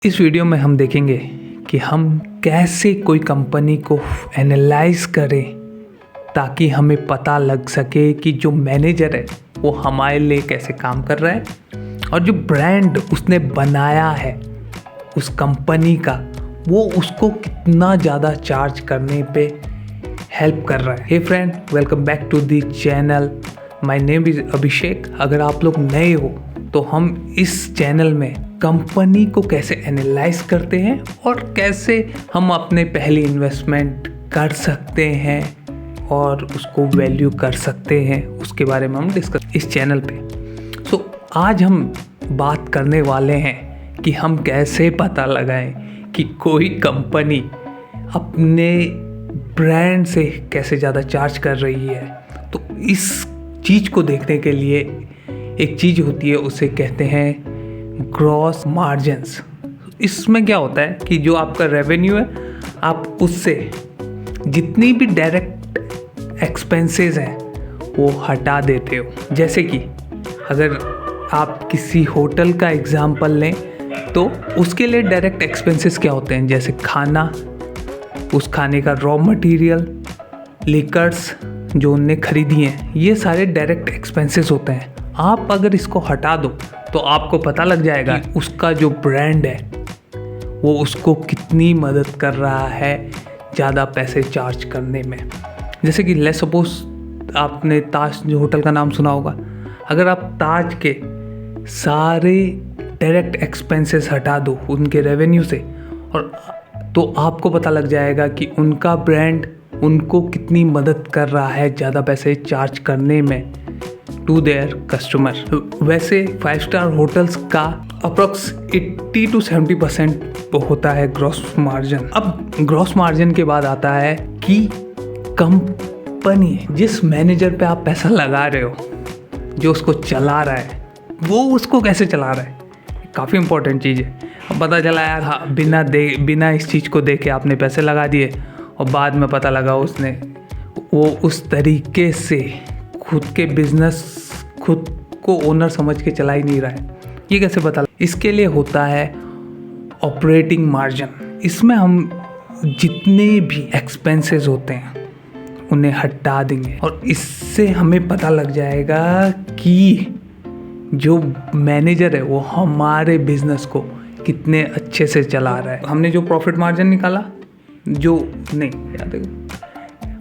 इस वीडियो में हम देखेंगे कि हम कैसे कोई कंपनी को एनालाइज करें ताकि हमें पता लग सके कि जो मैनेजर है वो हमारे लिए कैसे काम कर रहा है और जो ब्रांड उसने बनाया है उस कंपनी का वो उसको कितना ज़्यादा चार्ज करने पे हेल्प कर रहा है। Hey friend, welcome back to the channel. My name is Abhishek. अगर आप लोग नए हो तो हम इस चैनल में कंपनी को कैसे एनालाइज करते हैं और कैसे हम अपने पहली इन्वेस्टमेंट कर सकते हैं और उसको वैल्यू कर सकते हैं, उसके बारे में हम डिस्कस इस चैनल पे। सो आज हम बात करने वाले हैं कि हम कैसे पता लगाएं कि कोई कंपनी अपने ब्रांड से कैसे ज़्यादा चार्ज कर रही है। तो इस चीज़ को देखने के लिए एक चीज़ होती है, उसे कहते हैं ग्रॉस मार्जिन्स। इसमें क्या होता है कि जो आपका रेवेन्यू है आप उससे जितनी भी डायरेक्ट एक्सपेंसेस हैं वो हटा देते हो। जैसे कि अगर आप किसी होटल का एग्जांपल लें तो उसके लिए डायरेक्ट एक्सपेंसेस क्या होते हैं, जैसे खाना, उस खाने का रॉ मटेरियल, लिकर्स जो उनने खरीदी हैं, ये सारे डायरेक्ट एक्सपेंसेस होते हैं। आप अगर इसको हटा दो तो आपको पता लग जाएगा कि उसका जो ब्रांड है वो उसको कितनी मदद कर रहा है ज़्यादा पैसे चार्ज करने में। जैसे कि लेट्स सपोज आपने ताज जो होटल का नाम सुना होगा। अगर आप ताज के सारे डायरेक्ट एक्सपेंसेस हटा दो उनके रेवेन्यू से, और तो आपको पता लग जाएगा कि उनका ब्रांड उनको कितनी मदद कर रहा है ज़्यादा पैसे चार्ज करने में टू देयर कस्टमर। वैसे 5 स्टार होटल्स का अप्रॉक्स 80 to 70% होता है ग्रॉस मार्जिन। अब ग्रॉस मार्जिन के बाद आता है कि कंपनी जिस मैनेजर पे आप पैसा लगा रहे हो, जो उसको चला रहा है, वो उसको कैसे चला रहा है। काफ़ी इंपॉर्टेंट चीज़ है। अब पता चला यार, हाँ, बिना इस चीज़ को देखे आपने पैसे लगा दिए और बाद में पता लगा उसने वो उस तरीके से खुद के बिजनेस खुद को ओनर समझ के चला ही नहीं रहा है। ये कैसे पता? इसके लिए होता है ऑपरेटिंग मार्जिन। इसमें हम जितने भी एक्सपेंसेस होते हैं उन्हें हटा देंगे और इससे हमें पता लग जाएगा कि जो मैनेजर है वो हमारे बिजनेस को कितने अच्छे से चला रहा है। हमने जो प्रॉफिट मार्जिन निकाला, जो नहीं याद है,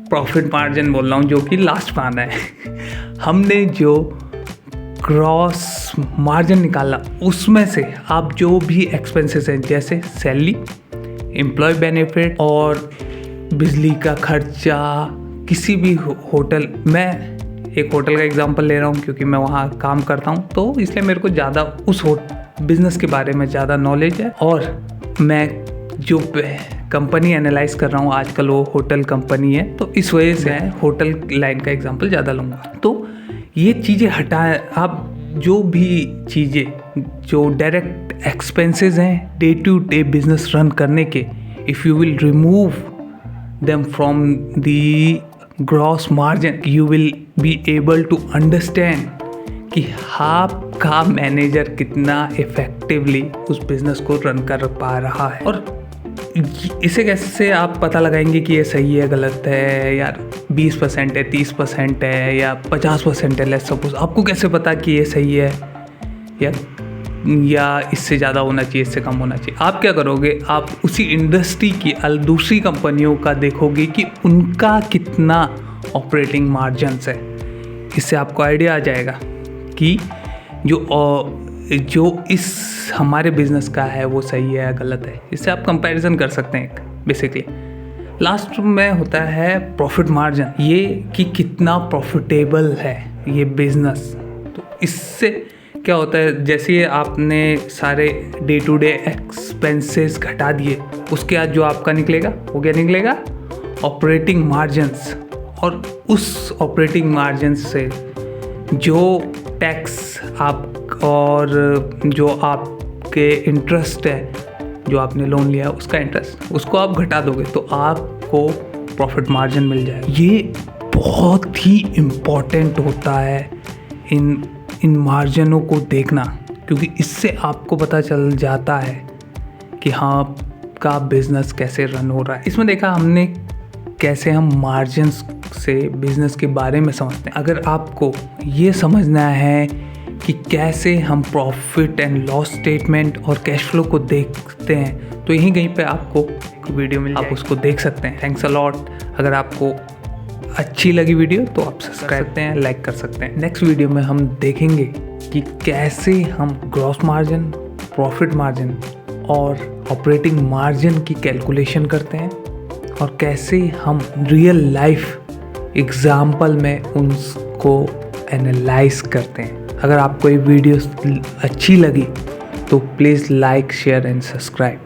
प्रॉफिट मार्जिन बोल रहा हूँ, जो कि लास्ट में आना है। हमने जो ग्रॉस मार्जिन निकाला उसमें से आप जो भी एक्सपेंसेस हैं, जैसे सैलरी, एम्प्लॉय बेनिफिट और बिजली का खर्चा, किसी भी होटल, मैं एक होटल का एग्जांपल ले रहा हूँ क्योंकि मैं वहाँ काम करता हूँ, तो इसलिए मेरे को ज़्यादा उस बिज़नेस के बारे में ज़्यादा नॉलेज है और मैं जो कंपनी एनालाइज कर रहा हूँ आजकल वो होटल कंपनी है, तो इस वजह से होटल लाइन का एग्जांपल ज़्यादा लूँगा। तो ये चीज़ें हटाएं आप, जो भी चीज़ें जो डायरेक्ट एक्सपेंसेस हैं day to day business run करने के, if you will remove them from the gross margin, you will be able to understand कि आपका मैनेजर कितना इफ़ेक्टिवली उस बिज़नेस को रन कर पा रहा है। और इसे कैसे आप पता लगाएंगे कि ये सही है गलत है, यार 20% है, 30% है या 50% है, लेट्स सपोज, आपको कैसे पता कि ये सही है या इससे ज़्यादा होना चाहिए, इससे कम होना चाहिए। आप क्या करोगे, आप उसी इंडस्ट्री की दूसरी कंपनियों का देखोगे कि उनका कितना ऑपरेटिंग मार्जिन्स है। इससे आपको आइडिया आ जाएगा कि जो इस हमारे बिजनेस का है वो सही है या गलत है। इससे आप कंपैरिजन कर सकते हैं बेसिकली। लास्ट में होता है प्रॉफिट मार्जिन, ये कि कितना प्रॉफिटेबल है ये बिजनेस। तो इससे क्या होता है, जैसे आपने सारे डे टू डे एक्सपेंसेस घटा दिए, उसके बाद जो आपका निकलेगा वो क्या निकलेगा, ऑपरेटिंग मार्जिन्स। और उस ऑपरेटिंग मार्जिन्स से जो टैक्स आप और जो आपके इंटरेस्ट है, जो आपने लोन लिया उसका इंटरेस्ट, उसको आप घटा दोगे तो आपको प्रॉफिट मार्जिन मिल जाएगा। ये बहुत ही इम्पॉर्टेंट होता है इन मार्जिनों को देखना, क्योंकि इससे आपको पता चल जाता है कि हाँ आपका बिजनेस कैसे रन हो रहा है। इसमें देखा हमने कैसे हम मार्जिन्स से बिजनेस के बारे में समझते हैं। अगर आपको ये समझना है कि कैसे हम प्रॉफिट एंड लॉस स्टेटमेंट और कैश फ्लो को देखते हैं तो यहीं कहीं पे आपको एक वीडियो मिल जाएगी, आप उसको देख सकते हैं। Thanks a lot. अगर आपको अच्छी लगी वीडियो तो आप सब्सक्राइब करते हैं, लाइक कर सकते हैं। नेक्स्ट वीडियो में हम देखेंगे कि कैसे हम ग्रॉस मार्जिन, प्रॉफिट मार्जिन और ऑपरेटिंग मार्जिन की कैलकुलेशन करते हैं और कैसे हम रियल लाइफ एग्जाम्पल में उनको एनालाइज करते हैं। अगर आपको ये वीडियो अच्छी लगी तो please like, share and subscribe.